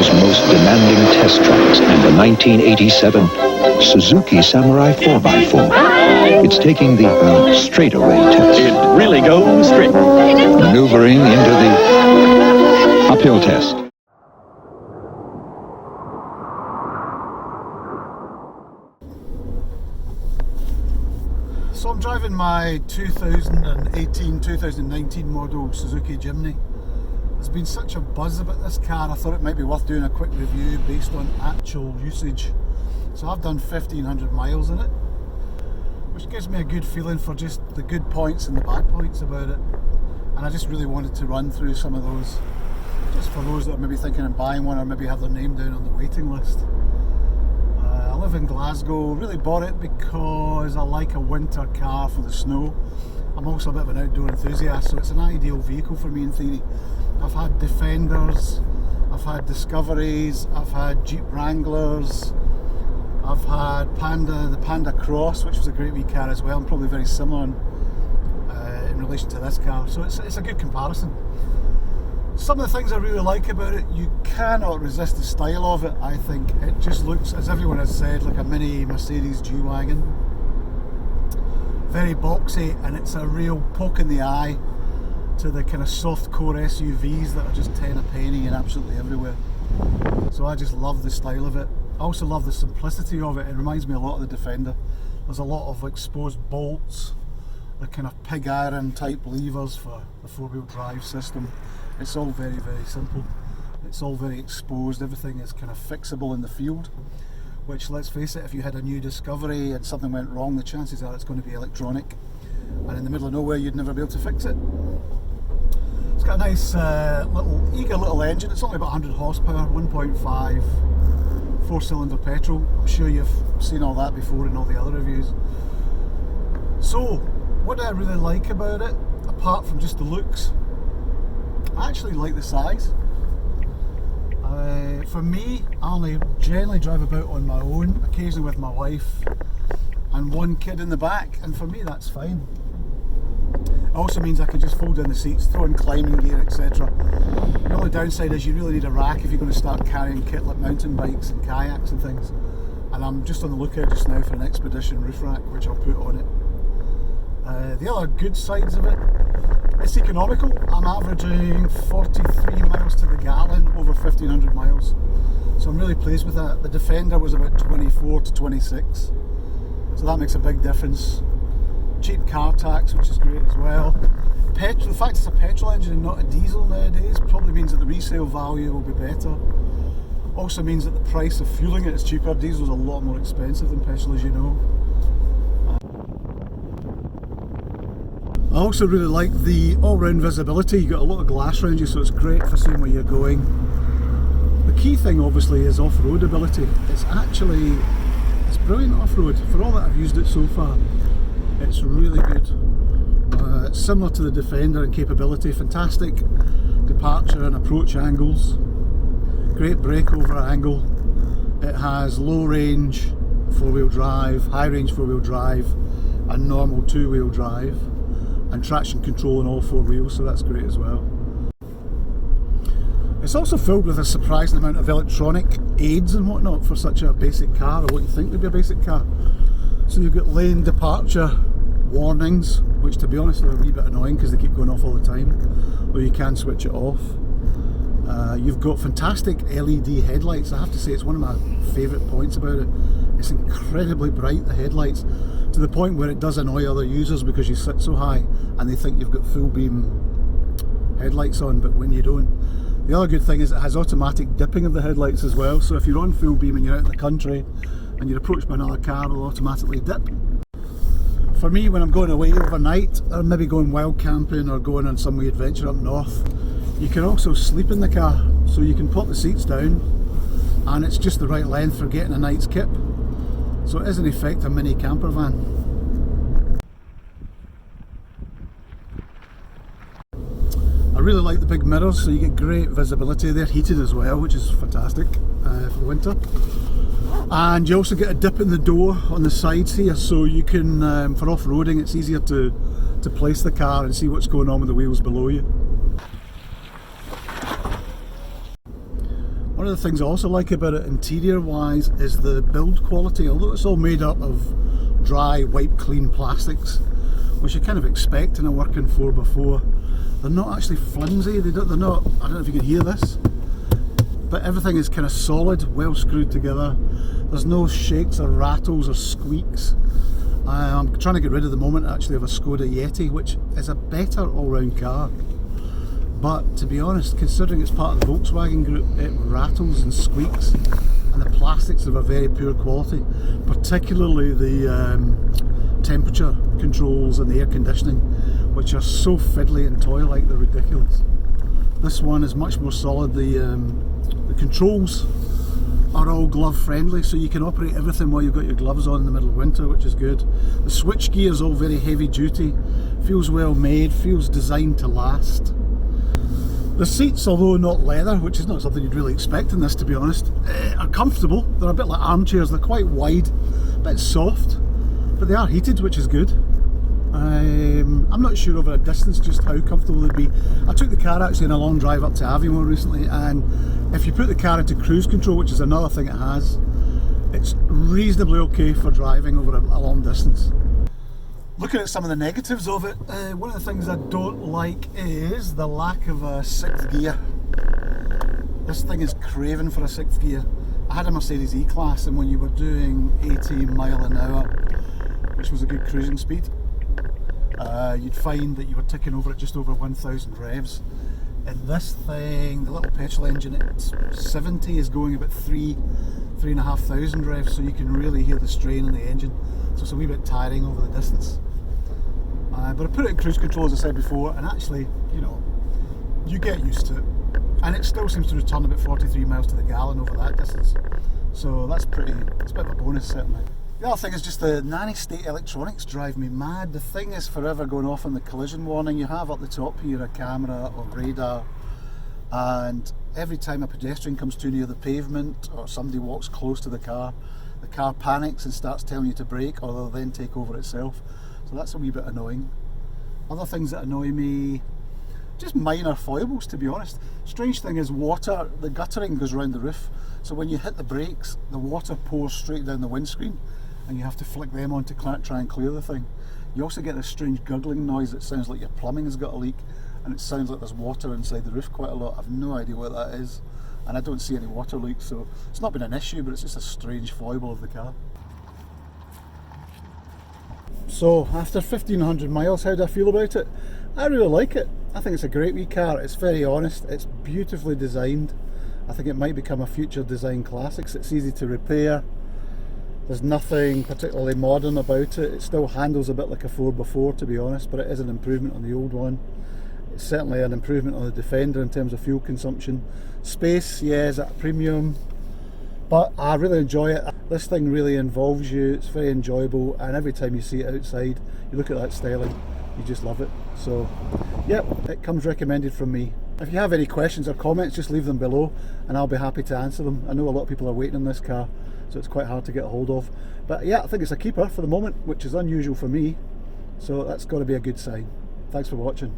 world's most demanding test tracks and the 1987 Suzuki Samurai 4x4. It's taking the straightaway test. It really goes straight. Maneuvering into the uphill test. So I'm driving my 2018-2019 model Suzuki Jimny. There's been such a buzz about this car, I thought it might be worth doing a quick review based on actual usage. So I've done 1,500 miles in it, which gives me a good feeling for just the good points and the bad points about it. And I just really wanted to run through some of those, just for those that are maybe thinking of buying one or maybe have their name down on the waiting list. I live in Glasgow, really bought it because I like a winter car for the snow. I'm also a bit of an outdoor enthusiast, so it's an ideal vehicle for me in theory. I've had Defenders, I've had Discoveries, I've had Jeep Wranglers, I've had the Panda Cross, which was a great wee car as well, and probably very similar in relation to this car, so it's a good comparison. Some of the things I really like about it, you cannot resist the style of it. I think it just looks, as everyone has said, like a mini Mercedes G-Wagon. Very boxy, and it's a real poke in the eye to the kind of soft core SUVs that are just 10 a penny and absolutely everywhere. So I just love the style of it. I also love the simplicity of it. It reminds me a lot of the Defender. There's a lot of exposed bolts, the kind of pig iron type levers for the four-wheel drive system. It's all very, very simple. It's all very exposed. Everything is kind of fixable in the field, which, let's face it, if you had a new Discovery and something went wrong, the chances are it's going to be electronic, and in the middle of nowhere you'd never be able to fix it. It's got a nice eager little engine. It's only about 100 horsepower, 1.5 4-cylinder petrol. I'm sure you've seen all that before in all the other reviews. So what do I really like about it, apart from just the looks? I actually like the size. For me, I only generally drive about on my own, occasionally with my wife and one kid in the back, and for me that's fine. It also means I can just fold in the seats, throw in climbing gear, etc. The only downside is you really need a rack if you're going to start carrying kit like mountain bikes and kayaks and things. And I'm just on the lookout just now for an Expedition roof rack, which I'll put on it. The other good sides of it, it's economical. I'm averaging 43 miles to the gallon over 1,500 miles. So I'm really pleased with that. The Defender was about 24 to 26. So that makes a big difference. Cheap car tax, which is great as well. The fact it's a petrol engine and not a diesel nowadays probably means that the resale value will be better. Also means that the price of fueling it is cheaper. Diesel's a lot more expensive than petrol, as you know. I also really like the all-round visibility. You've got a lot of glass around you, so it's great for seeing where you're going. The key thing obviously is off-road ability. It's brilliant off-road. For all that I've used it so far, it's really good. It's similar to the Defender in capability. Fantastic departure and approach angles. Great breakover angle. It has low range four-wheel drive, high range four-wheel drive, and normal two-wheel drive, and traction control on all four wheels, so that's great as well. It's also filled with a surprising amount of electronic aids and whatnot for such a basic car, or what you think would be a basic car. So you've got lane departure warnings, which to be honest are a wee bit annoying because they keep going off all the time, or you can switch it off. You've got fantastic LED headlights. I have to say it's one of my favourite points about it. It's incredibly bright, the headlights, to the point where it does annoy other users because you sit so high and they think you've got full beam headlights on, but when you don't. The other good thing is it has automatic dipping of the headlights as well, so if you're on full beam and you're out in the country and you're approached by another car, it'll automatically dip. For me, when I'm going away overnight, or maybe going wild camping or going on some wee adventure up north, you can also sleep in the car, so you can pop the seats down and it's just the right length for getting a night's kip. So it is in effect a mini camper van. I really like the big mirrors, so you get great visibility. They're heated as well, which is fantastic for the winter. And you also get a dip in the door on the sides here, so you can, for off-roading, it's easier to place the car and see what's going on with the wheels below you. One of the things I also like about it interior wise is the build quality. Although it's all made up of dry, wipe clean plastics, which you kind of expect in a working 4x4, they're not actually flimsy. They're not, I don't know if you can hear this, but everything is kind of solid, well screwed together. There's no shakes or rattles or squeaks. I'm trying to get rid at the moment actually of a Skoda Yeti, which is a better all-round car. But to be honest, considering it's part of the Volkswagen group, it rattles and squeaks, and the plastics are of a very poor quality, particularly the temperature controls and the air conditioning, which are so fiddly and toy-like, they're ridiculous. This one is much more solid. The controls are all glove friendly, so you can operate everything while you've got your gloves on in the middle of winter, which is good. The switch gear is all very heavy duty, feels well made, feels designed to last. The seats, although not leather, which is not something you'd really expect in this to be honest, are comfortable. They're a bit like armchairs, they're quite wide, a bit soft, but they are heated, which is good. I'm not sure over a distance just how comfortable they'd be. I took the car actually on a long drive up to Aviemore recently, and if you put the car into cruise control, which is another thing it has, it's reasonably okay for driving over a long distance. Looking at some of the negatives of it, one of the things I don't like is the lack of a 6th gear. This thing is craving for a 6th gear. I had a Mercedes E-Class, and when you were doing 80 mile an hour, which was a good cruising speed, you'd find that you were ticking over at just over 1,000 revs. And this thing, the little petrol engine at 70 is going about 3,500 revs, so you can really hear the strain in the engine. So it's a wee bit tiring over the distance. But I put it in cruise control, as I said before, and actually, you know, you get used to it. And it still seems to return about 43 miles to the gallon over that distance. So that's it's a bit of a bonus certainly. The other thing is just the nanny state electronics drive me mad. The thing is forever going off on the collision warning. You have up the top here a camera or radar, and every time a pedestrian comes too near the pavement or somebody walks close to the car panics and starts telling you to brake, or they'll then take over itself. So that's a wee bit annoying. Other things that annoy me, just minor foibles to be honest. Strange thing is water, the guttering goes around the roof, so when you hit the brakes the water pours straight down the windscreen and you have to flick them on to try and clear the thing. You also get this strange gurgling noise that sounds like your plumbing has got a leak, and it sounds like there's water inside the roof quite a lot. I've no idea what that is, and I don't see any water leaks, so it's not been an issue, but it's just a strange foible of the car. So after 1,500 miles, how do I feel about it? I really like it. I think it's a great wee car. It's very honest, it's beautifully designed. I think it might become a future design classics. It's easy to repair. There's nothing particularly modern about it. It still handles a bit like a 4x4 to be honest, but it is an improvement on the old one. It's certainly an improvement on the Defender in terms of fuel consumption. Space, yeah, is at a premium, but I really enjoy it. This thing really involves you, it's very enjoyable, and every time you see it outside, you look at that styling, you just love it. So, yep, it comes recommended from me. If you have any questions or comments, just leave them below and I'll be happy to answer them. I know a lot of people are waiting on this car, so it's quite hard to get a hold of. But yeah, I think it's a keeper for the moment, which is unusual for me, so that's got to be a good sign. Thanks for watching.